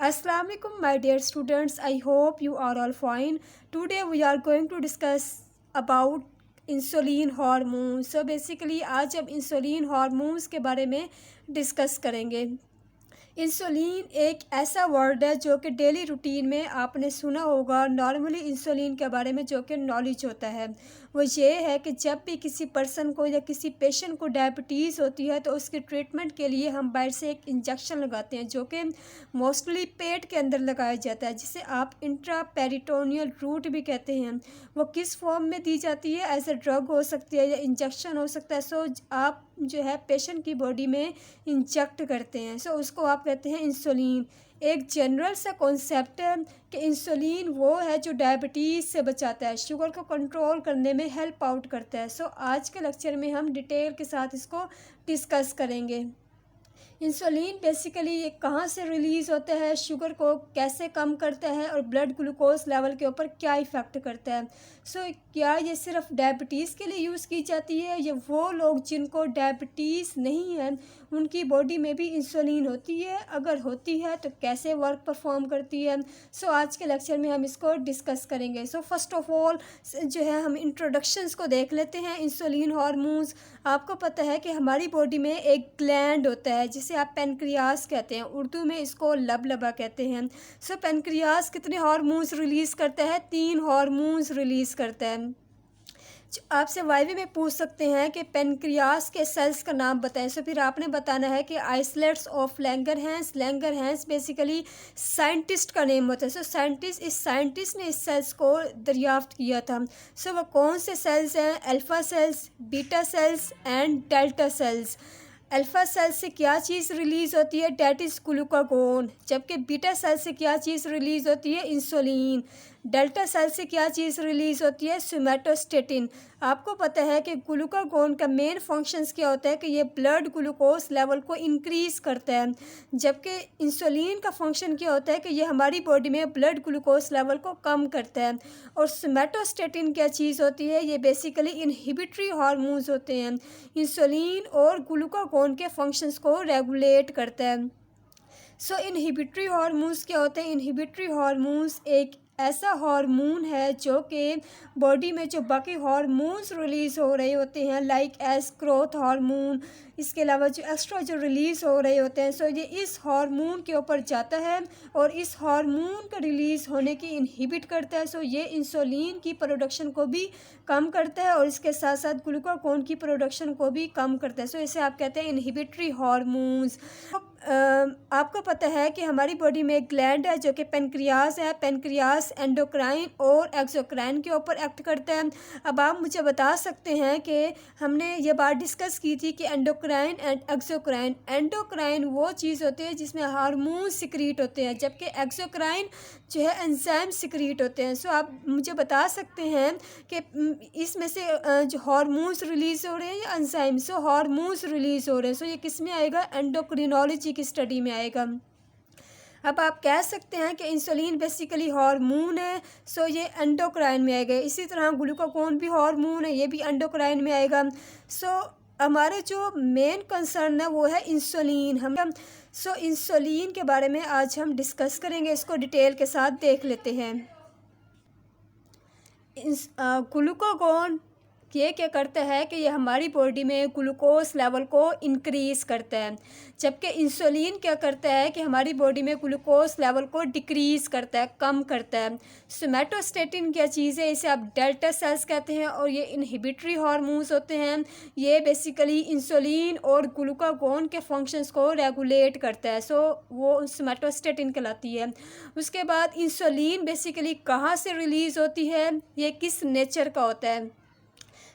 Assalamualaikum my dear students, I hope you are all fine. Today we are going to discuss about insulin hormone. So basically आज हम insulin hormones के बारे में discuss करेंगे. Insulin एक ऐसा word है जो कि डेली रूटीन में आपने सुना होगा. नॉर्मली इंसुलिन के बारे में जो कि नॉलेज होता है वो ये है कि जब भी किसी पर्सन को या किसी पेशेंट को डायबिटीज़ होती है तो उसके ट्रीटमेंट के लिए हम बाहर से एक इंजेक्शन लगाते हैं जो कि मोस्टली पेट के अंदर लगाया जाता है, जिसे आप इंट्रापेरिटोनियल रूट भी कहते हैं. वो किस फॉर्म में दी जाती है? एज ए ड्रग हो सकती है या इंजेक्शन हो सकता है. सो आप जो है पेशेंट की बॉडी में इंजेक्ट करते हैं. सो उसको आप कहते हैं इंसुलिन. एक जनरल सा कॉन्सेप्ट है कि इंसुलिन वो है जो डायबिटीज़ से बचाता है, शुगर को कंट्रोल करने में हेल्प आउट करता है. सो आज के लेक्चर में हम डिटेल के साथ इसको डिस्कस करेंगे. इंसुलिन बेसिकली ये कहाँ से रिलीज़ होता है, शुगर को कैसे कम करता है और ब्लड ग्लूकोज लेवल के ऊपर क्या इफ़ेक्ट करता है. सो क्या ये सिर्फ डायबिटीज़ के लिए यूज़ की जाती है? ये वो लोग जिनको डायबिटीज़ नहीं है उनकी बॉडी में भी इंसुलिन होती है? अगर होती है तो कैसे वर्क परफॉर्म करती है? सो आज के लेक्चर में हम इसको डिस्कस करेंगे. सो फर्स्ट ऑफ ऑल जो है हम इंट्रोडक्शंस को देख लेते हैं. इंसुलिन हार्मोन्स, आपको पता है कि हमारी बॉडी में एक ग्लैंड होता है जिसे आप पेनक्रियास कहते हैं, उर्दू में इसको लबलबा कहते हैं. सो पेनक्रियास कितने हार्मोन्स रिलीज़ करता है? 3 हार्मोन्स रिलीज़ करता है. आपसे वाइवे में पूछ सकते हैं कि पेनक्रियास के सेल्स का नाम बताएं. सो फिर आपने बताना है कि islets of Langerhans. Langerhans basically scientist का नेम होता है. सो साइंटिस्ट ने इस सेल्स को दरियाफ्त किया था. सो वो कौन से सेल्स हैं? Alpha cells, beta cells and delta cells. Alpha cell से क्या चीज़ रिलीज़ होती है? That is glucagon. जबकि बीटा सेल से क्या चीज़ रिलीज़ होती है? इंसुलिन. डेल्टा सेल से क्या चीज़ रिलीज़ होती है? सोमैटोस्टेटिन. आपको पता है कि ग्लूकागोन का मेन फंक्शंस क्या होता है कि ये ब्लड ग्लूकोज लेवल को इंक्रीज़ करता है, जबकि इंसुलिन का फंक्शन क्या होता है कि ये हमारी बॉडी में ब्लड ग्लूकोज लेवल को कम करता है. और सोमैटोस्टेटिन क्या चीज़ होती है? ये बेसिकली इनहिबिटरी हार्मोन्स होते हैं. इंसुलिन और ग्लूकागोन के फंक्शंस को रेगुलेट करता है. सो इनहिबिटरी हार्मोन्स क्या होते हैं? इनहिबिटरी हार्मोन्स एक ऐसा हार्मोन है जो कि बॉडी में जो बाकी हार्मोन्स रिलीज़ हो रहे होते हैं लाइक एस ग्रोथ हार्मोन, इसके अलावा जो एक्स्ट्रा जो रिलीज़ हो रहे होते हैं, सो ये इस हार्मोन के ऊपर जाता है और इस हार्मोन का रिलीज़ होने की इनहिबिट करता है. सो ये इंसुलिन की प्रोडक्शन को भी कम करता है और इसके साथ साथ ग्लूकागोन की प्रोडक्शन को भी कम करता है. सो इसे आप कहते हैं इनहिबिटरी हार्मोन्स. आपको पता है कि हमारी बॉडी में एक ग्लैंड है जो कि पेनक्रियास है. पेनक्रियास एंडोक्राइन और एक्सोक्राइन के ऊपर एक्ट करता है. अब आप मुझे बता सकते हैं कि हमने ये बात डिस्कस की थी कि एंडोक्राइन एंड एक्सोक्राइन. एंडोक्राइन वो चीज़ होती है जिसमें हार्मोन सिक्रीट होते हैं, जबकि एक्सोक्राइन जो है एंजाइम सिक्रीट होते हैं. सो आप मुझे बता सकते हैं कि इसमें से जो हार्मोन्स रिलीज़ हो रहे हैं या एंजाइम. सो हार्मोन्स रिलीज़ हो रहे हैं. सो ये किस में आएगा? एंडोक्रिनोलॉजी की स्टडी में आएगा. अब आप कह सकते हैं कि इंसुलिन बेसिकली हार्मोन है. सो ये एंडोक्राइन में आएगा. इसी तरह ग्लूकागोन भी हार्मोन है, ये भी एंडोक्राइन में आएगा. सो हमारे जो मेन कंसर्न है वो है इंसुलिन. सो इंसुलिन के बारे में आज हम डिस्कस करेंगे, इसको डिटेल के साथ देख लेते हैं. ग्लूकागोन ये क्या करता है कि ये हमारी बॉडी में ग्लूकोज लेवल को इंक्रीज़ करता है, जबकि इंसुलिन क्या करता है कि हमारी बॉडी में ग्लूकोज लेवल को डिक्रीज़ करता है, कम करता है. सोमैटोस्टेटिन क्या चीज़ है? इसे आप डेल्टा सेल्स कहते हैं और ये इनहिबिटरी हार्मोन्स होते हैं. ये बेसिकली इंसुलिन और ग्लूकागोन के फंक्शंस को रेगुलेट करता है. सो वो सोमैटोस्टेटिन कहलाती है. उसके बाद इंसुलिन बेसिकली कहाँ से रिलीज़ होती है? ये किस नेचर का होता है?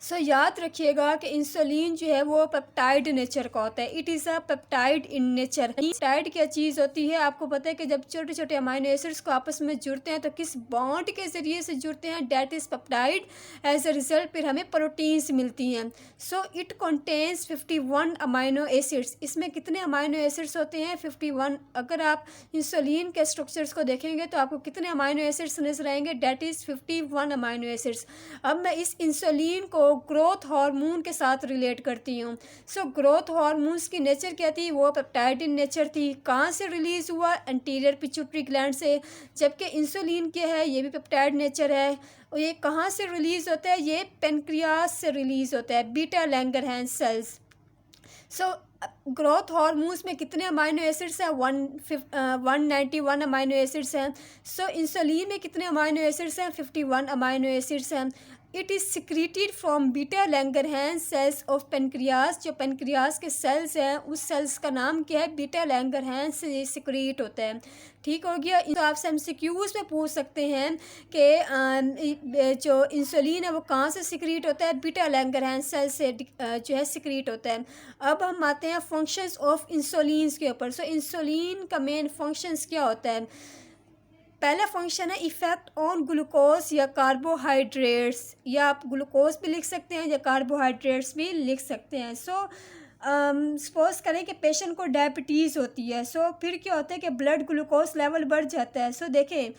सो याद रखिएगा कि इंसुलिन जो है वो पेप्टाइड नेचर का होता है. It is a peptide in nature. Peptide क्या चीज़ होती है? आपको पता है कि जब छोटे छोटे अमाइनो एसिड्स को आपस में जुड़ते हैं तो किस बॉन्ड के ज़रिए से जुड़ते हैं? That is peptide. As a result फिर हमें प्रोटीन्स मिलती हैं. So it contains 51 amino acids. इसमें कितने अमाइनो एसिड्स होते हैं? 51. अगर आप इंसुलिन के स्ट्रक्चर्स को देखेंगे तो आपको कितने अमाइनो एसिड्स नजर आएंगे? That is 51 amino acids. अब मैं इस इंसुलिन को को ग्रोथ हार्मोन के साथ रिलेट करती हूँ। सो ग्रोथ हार्मोन्स की नेचर क्या थी, वो पेप्टाइड इन नेचर थी। कहाँ से रिलीज़ हुआ, एंटीरियर पिट्यूटरी ग्लैंड से, जबकि इंसुलिन क्या है, ये भी पेप्टाइड नेचर है। और ये कहाँ से रिलीज़ होता है, ये पेनक्रियास से रिलीज़ होता है, beta Langerhans cells. So growth hormones में कितने अमाइनो एसिड्स हैं, 191 अमाइनो एसिड्स हैं। सो इंसुलिन में कितने अमाइनो एसिड्स हैं, 51 अमाइनो एसिड्स हैं। It is secreted from beta Langerhans cells of pancreas. जो पेनक्रियास के सेल्स हैं, उस सेल्स का नाम क्या है, बीटा लैंगरहैंस से ये सिक्रीट होता है। ठीक हो गया। तो आपसे MCQs में पूछ सकते हैं कि जो इंसुलिन है वो कहाँ से सिक्रीट होता है, बीटा लैंगरहैंस सेल से जो है सिक्रीट होता है। अब हम आते हैं फंक्शंस ऑफ इंसुलिन के ऊपर। सो इंसुलिन का मेन फंक्शंस क्या होता है, पहला फंक्शन है इफ़ेक्ट ऑन ग्लूकोज या कार्बोहाइड्रेट्स, या आप ग्लूकोज भी लिख सकते हैं या कार्बोहाइड्रेट्स भी लिख सकते हैं। सो सपोज़ करें कि पेशेंट को डायबिटीज़ होती है। सो फिर क्या होता है कि ब्लड ग्लूकोज लेवल बढ़ जाता है। सो देखें,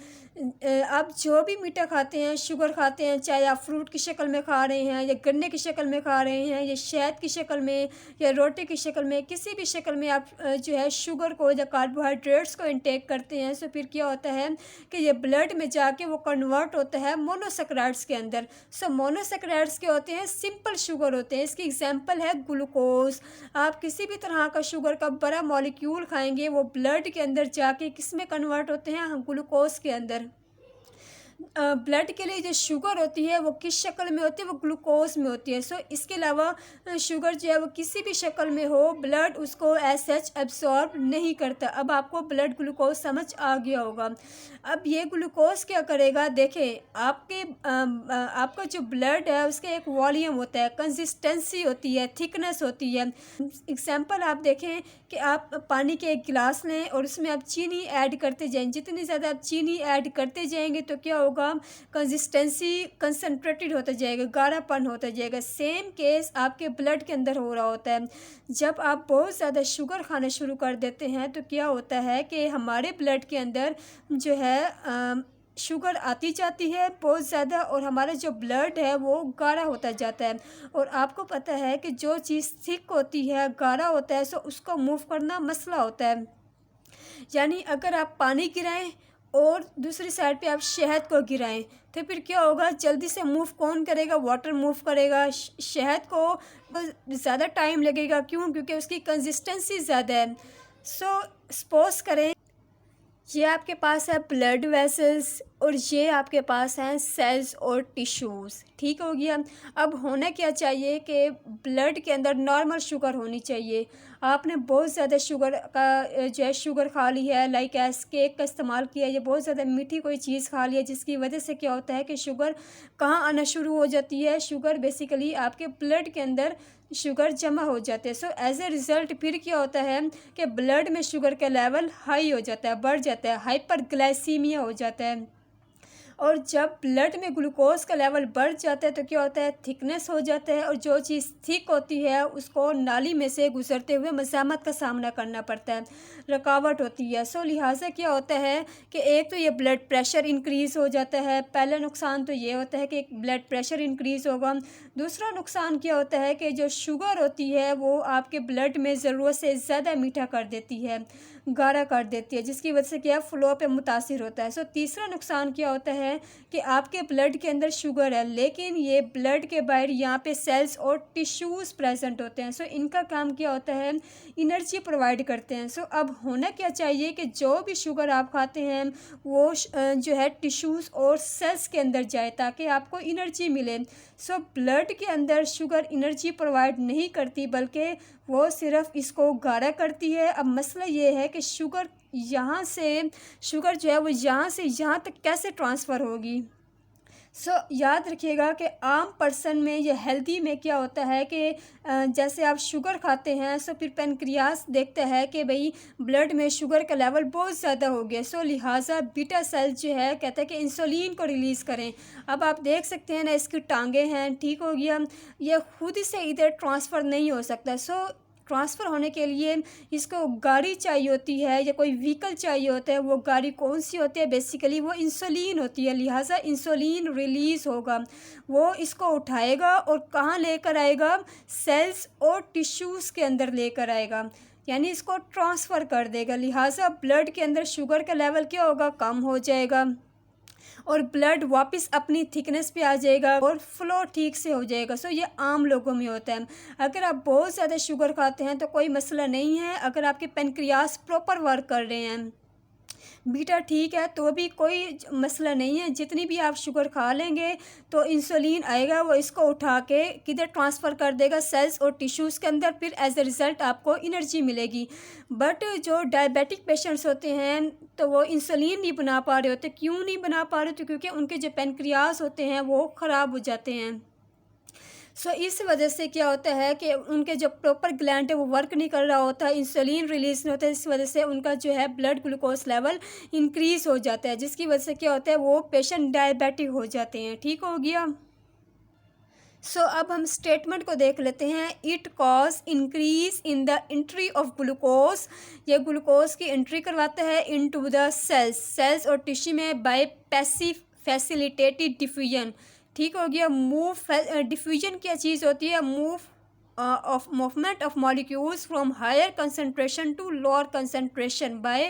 आप जो भी मीठा खाते हैं, शुगर खाते हैं, चाहे आप फ्रूट की शक्ल में खा रहे हैं या गन्ने की शक्ल में खा रहे हैं या शहद की शक्ल में या रोटी की शक्ल में, किसी भी शक्ल में आप जो है शुगर को या कार्बोहाइड्रेट्स को इंटेक करते हैं। सो फिर क्या होता है कि ये ब्लड में जाके वो कन्वर्ट होता है मोनोसेक्राइड्स के अंदर। सो मोनोसेक्राइड्स के होते हैं, सिंपल शुगर होते हैं। इसकी एग्जांपल है ग्लूकोज। आप किसी भी तरह का शुगर का बड़ा मॉलिक्यूल खाएंगे, वो ब्लड के अंदर जाके किस में कन्वर्ट होते हैं, ग्लूकोज के अंदर। ब्लड के लिए जो शुगर होती है वो किस शक्ल में होती है, वो ग्लूकोज में होती है। सो इसके अलावा शुगर जो है वो किसी भी शक्ल में हो, ब्लड उसको एज सच एब्सॉर्ब नहीं करता। अब आपको ब्लड ग्लूकोज समझ आ गया होगा। अब ये ग्लूकोज क्या करेगा, देखें आपका जो ब्लड है उसका एक वॉल्यूम होता है, कंसिस्टेंसी होती है, थिकनेस होती है। एग्जाम्पल आप देखें कि आप पानी के एक गिलास लें और उसमें आप चीनी ऐड करते जाएं। जितनी ज़्यादा आप चीनी ऐड करते जाएंगे तो क्या होगा, कंसिस्टेंसी कंसनट्रेटेड होता जाएगा, गाढ़ापन होता जाएगा। सेम केस आपके ब्लड के अंदर हो रहा होता है। जब आप बहुत ज़्यादा शुगर खाना शुरू कर देते हैं तो क्या होता है कि हमारे ब्लड के अंदर जो है शुगर आती जाती है बहुत ज़्यादा, और हमारा जो ब्लड है वो गाढ़ा होता जाता है। और आपको पता है कि जो चीज़ थिक होती है, गाढ़ा होता है, सो उसको मूव करना मसला होता है। यानी अगर आप पानी गिराएं और दूसरी साइड पे आप शहद को गिराएं तो फिर क्या होगा, जल्दी से मूव कौन करेगा, वाटर मूव करेगा। शहद को ज़्यादा टाइम लगेगा, क्यों, क्योंकि उसकी कंसिस्टेंसी ज़्यादा है। सो सपोज करें ये आपके पास है ब्लड वेसल्स और ये आपके पास हैं सेल्स और टिश्यूज़। ठीक हो गया। अब होना क्या चाहिए कि ब्लड के अंदर नॉर्मल शुगर होनी चाहिए। आपने बहुत ज़्यादा शुगर का जो है शुगर खा ली है, लाइक एस केक का इस्तेमाल किया है, या बहुत ज़्यादा मीठी कोई चीज़ खा ली है, जिसकी वजह से क्या होता है कि शुगर कहाँ आना शुरू हो जाती है, शुगर बेसिकली आपके ब्लड के अंदर शुगर जमा हो जाते हैं। सो एज ए रिज़ल्ट फिर क्या होता है कि ब्लड में शुगर का लेवल हाई हो जाता है, बढ़ जाता है, हाइपरग्लाइसीमिया हो जाता है। और जब ब्लड में ग्लूकोज का लेवल बढ़ जाता है तो क्या होता है, थिकनेस हो जाता है, और जो चीज़ थिक होती है उसको नाली में से गुजरते हुए मज़ामत का सामना करना पड़ता है, रुकावट होती है। सो लिहाजा क्या होता है कि एक तो ये ब्लड प्रेशर इंक्रीज़ हो जाता है। पहला नुकसान तो ये होता है कि ब्लड प्रेशर इंक्रीज़ होगा। दूसरा नुकसान क्या होता है कि जो शुगर होती है वो आपके ब्लड में ज़रूरत से ज़्यादा मीठा कर देती है, गाढ़ा कर देती है, जिसकी वजह से क्या फ़्लो पे मुतासिर होता है। सो तीसरा नुकसान क्या होता है कि आपके ब्लड के अंदर शुगर है, लेकिन ये ब्लड के बाहर यहाँ पे सेल्स और टिश्यूज़ प्रेजेंट होते हैं। सो इनका काम क्या होता है, एनर्जी प्रोवाइड करते हैं। सो अब होना क्या चाहिए कि जो भी शुगर आप खाते हैं वो जो है टिश्यूज़ और सेल्स के अंदर जाए ताकि आपको एनर्जी मिले। सो ब्लड के अंदर शुगर एनर्जी प्रोवाइड नहीं करती, बल्कि वो सिर्फ़ इसको गाढ़ा करती है। अब मसला ये है कि शुगर शुगर जो है वो यहाँ से यहाँ तक कैसे ट्रांसफ़र होगी। सो याद रखिएगा कि आम पर्सन में या हेल्दी में क्या होता है कि जैसे आप शुगर खाते हैं, सो फिर पेनक्रियास देखता है कि भाई ब्लड में शुगर का लेवल बहुत ज़्यादा हो गया। सो लिहाजा बीटा सेल जो है कहता है कि इंसुलिन को रिलीज़ करें। अब आप देख सकते हैं ना, इसकी टांगें हैं, ठीक हो गया, ये खुद से इधर ट्रांसफ़र नहीं हो सकता। सो ट्रांसफ़र होने के लिए इसको गाड़ी चाहिए होती है या कोई व्हीकल चाहिए होता है। वो गाड़ी कौन सी होती है? बेसिकली वो इंसुलिन होती है। लिहाजा इंसुलिन रिलीज़ होगा, वो इसको उठाएगा और कहाँ लेकर आएगा? सेल्स और टिश्यूज़ के अंदर लेकर आएगा, यानी इसको ट्रांसफ़र कर देगा। लिहाजा ब्लड के अंदर शुगर का लेवल क्या होगा? कम हो जाएगा और ब्लड वापस अपनी थिकनेस पे आ जाएगा और फ्लो ठीक से हो जाएगा। सो ये आम लोगों में होता है। अगर आप बहुत ज़्यादा शुगर खाते हैं तो कोई मसला नहीं है। अगर आपके पैनक्रियास प्रॉपर वर्क कर रहे हैं, बीटा ठीक है, तो भी कोई मसला नहीं है। जितनी भी आप शुगर खा लेंगे तो इंसुलिन आएगा, वो इसको उठा के किधर ट्रांसफ़र कर देगा? सेल्स और टिश्यूज़ के अंदर। फिर एज अ रिज़ल्ट आपको एनर्जी मिलेगी। बट जो डायबिटिक पेशेंट्स होते हैं तो वो इंसुलिन नहीं बना पा रहे होते। क्यों नहीं बना पा रहे? तो क्योंकि उनके जो पैनक्रियास होते हैं वो ख़राब हो जाते हैं। सो इस वजह से क्या होता है कि उनके जो प्रॉपर ग्लैंड है वो वर्क नहीं कर रहा होता, इंसुलिन रिलीज़ नहीं होता। इस वजह से उनका जो है ब्लड ग्लूकोज लेवल इंक्रीज़ हो जाता है, जिसकी वजह से क्या होता है? वो पेशेंट डायबिटिक हो जाते हैं। ठीक हो गया। सो अब हम स्टेटमेंट को देख लेते हैं। It cause increase in the entry of glucose, ये ग्लूकोज की एंट्री करवाता है इनटू द सेल्स और टिश्यू में बाय पैसिव फैसिलिटेटेड डिफ्यूजन। ठीक हो गया। डिफ्यूजन क्या चीज़ होती है? Of movement of molecules from higher concentration to lower concentration by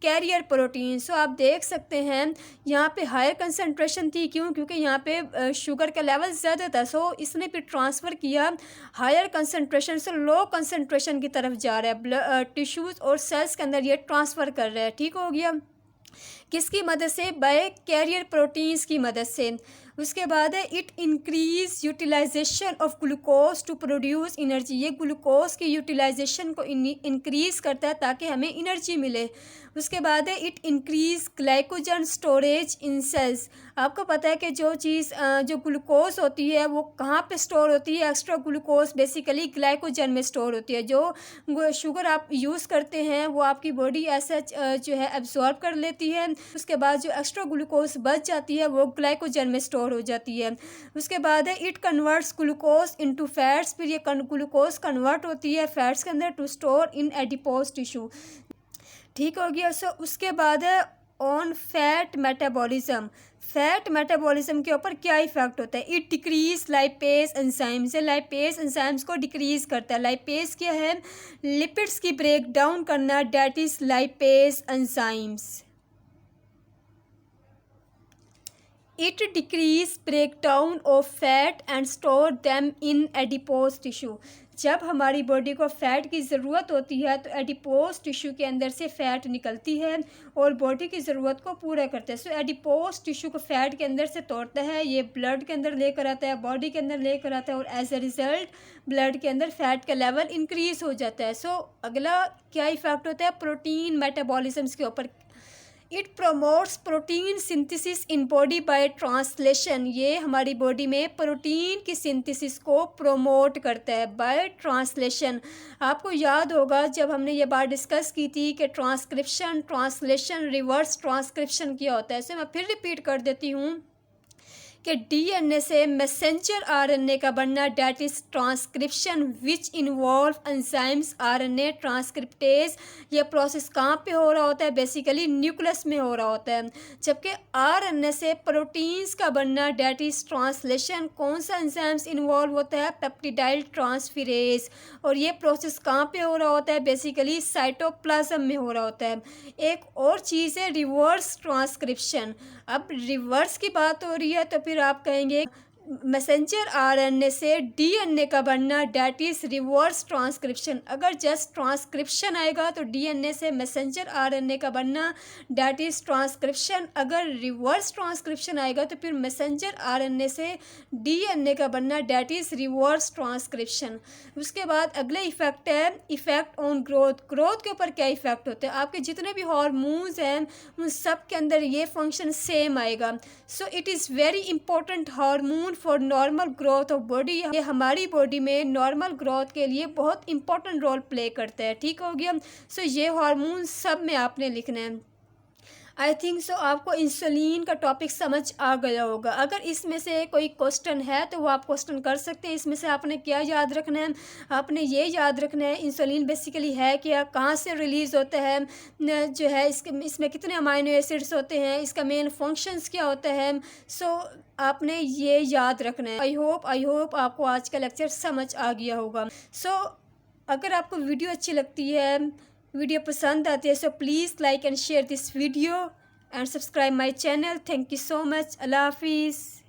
carrier protein. So आप देख सकते हैं यहाँ पे हायर कंसनट्रेशन थी। क्यों? क्योंकि यहाँ पे शुगर का लेवल ज़्यादा था। सो इसने फिर ट्रांसफ़र किया हायर कंसनट्रेशन से लो कंसनट्रेशन की तरफ जा रहा है। टिश्यूज़ और सेल्स के अंदर ये ट्रांसफ़र कर रहा है। ठीक हो गया। किसकी मदद से? बाय कैरियर प्रोटीन्स की मदद से। उसके बाद है it increase utilisation of glucose to produce energy, ये ग्लूकोज की यूटिलाइजेशन को इंक्रीज़ करता है ताकि हमें एनर्जी मिले। उसके बाद है it increase glycogen storage in cells. आपको पता है कि जो चीज़ जो ग्लूकोज होती है वो कहाँ पे स्टोर होती है? एक्स्ट्रा ग्लूकोज बेसिकली ग्लाइकोजन में स्टोर होती है। जो शुगर आप यूज़ करते हैं वो आपकी बॉडी ऐसा जो है एब्जॉर्ब कर लेती है। उसके बाद जो एक्स्ट्रा ग्लूकोज बच जाती है वो ग्लाइकोजन में स्टोर हो जाती है। उसके बाद है it converts glucose into fats, फिर ये ग्लूकोज कन्वर्ट होती है फैट्स के अंदर to store in adipose tissue. ठीक हो गया। सो उसके बाद है on fat metabolism. Fat metabolism के ऊपर क्या इफेक्ट होता है? It decrease lipase enzymes, lipase enzymes को डिक्रीज करता है। लाइपेज क्या है? लिपिड्स की ब्रेक डाउन करना, that is lipase enzymes. It decrease break down of fat and store them in adipose tissue. जब हमारी बॉडी को फ़ैट की ज़रूरत होती है तो एडिपोज टिश्यू के अंदर से फ़ैट निकलती है और बॉडी की ज़रूरत को पूरा करता है। सो एडिपोज टिश्यू को फ़ैट के अंदर से तोड़ता है, ये ब्लड के अंदर लेकर आता है, बॉडी के अंदर लेकर आता है और एज अ रिज़ल्ट ब्लड के अंदर फ़ैट का लेवल इंक्रीज़ हो जाता है। सो अगला क्या इफ़ेक्ट होता है? प्रोटीन मेटाबॉलिज्म के ऊपर। It promotes protein synthesis in body by translation, ये हमारी बॉडी में प्रोटीन की सिंथेसिस को प्रोमोट करता है बाय ट्रांसलेशन। आपको याद होगा जब हमने ये बात डिस्कस की थी कि ट्रांसक्रिप्शन, ट्रांसलेशन, रिवर्स ट्रांसक्रिप्शन क्या होता है। इसे मैं फिर रिपीट कर देती हूँ कि डीएनए से मैसेंजर आरएनए का बनना, that is transcription which involve enzymes RNA transcriptase. ये प्रोसेस कहाँ पे हो रहा होता है? बेसिकली न्यूक्लियस में हो रहा होता है। जबकि आरएनए से प्रोटीन्स का बनना, डेट इज ट्रांसलेशन, कौन सा एंजाइम्स इन्वॉल्व होता है? Peptidyl transferase. और ये प्रोसेस कहाँ पे हो रहा होता है? बेसिकली साइटोप्लाज्म में हो रहा होता है। एक और चीज़ है रिवर्स ट्रांसक्रिप्शन। अब रिवर्स की बात हो रही है तो फिर आप कहेंगे मैसेंजर आरएनए से डीएनए का बनना, डेट इज रिवर्स ट्रांसक्रिप्शन। अगर जस्ट ट्रांसक्रिप्शन आएगा तो डीएनए से मैसेंजर आरएनए का बनना, डेट इज ट्रांसक्रिप्शन। अगर रिवर्स ट्रांसक्रिप्शन आएगा तो फिर मैसेंजर आरएनए से डीएनए का बनना, डेट इज रिवर्स ट्रांसक्रिप्शन। उसके बाद अगले इफेक्ट है इफेक्ट ऑन ग्रोथ। ग्रोथ के ऊपर क्या इफेक्ट होता है? आपके जितने भी हार्मोन्स हैं उन सब के अंदर ये फंक्शन सेम आएगा। So it is very important hormone for normal growth of body. ये हमारी बॉडी में नॉर्मल ग्रोथ के लिए बहुत इंपॉर्टेंट रोल प्ले करता है। ठीक हो गया। सो ये हार्मोन सब में आपने लिखना है। आई थिंक सो आपको इंसुलिन का टॉपिक समझ आ गया होगा। अगर इसमें से कोई क्वेश्चन है तो वो आप क्वेश्चन कर सकते हैं। इसमें से आपने क्या याद रखना है, आपने ये याद रखना है इंसुलिन बेसिकली है क्या, कहाँ से रिलीज़ होता है, जो है इसमें कितने अमाइनो एसिड्स होते हैं, इसका मेन फंक्शंस क्या होता है। सो आपने ये याद रखना है। आई होप आपको आज का लेक्चर समझ आ गया होगा। सो अगर आपको वीडियो अच्छी लगती है, वीडियो पसंद आती है, so please like and share this video and subscribe my channel. Thank you so much. अल्लाह हाफिज़।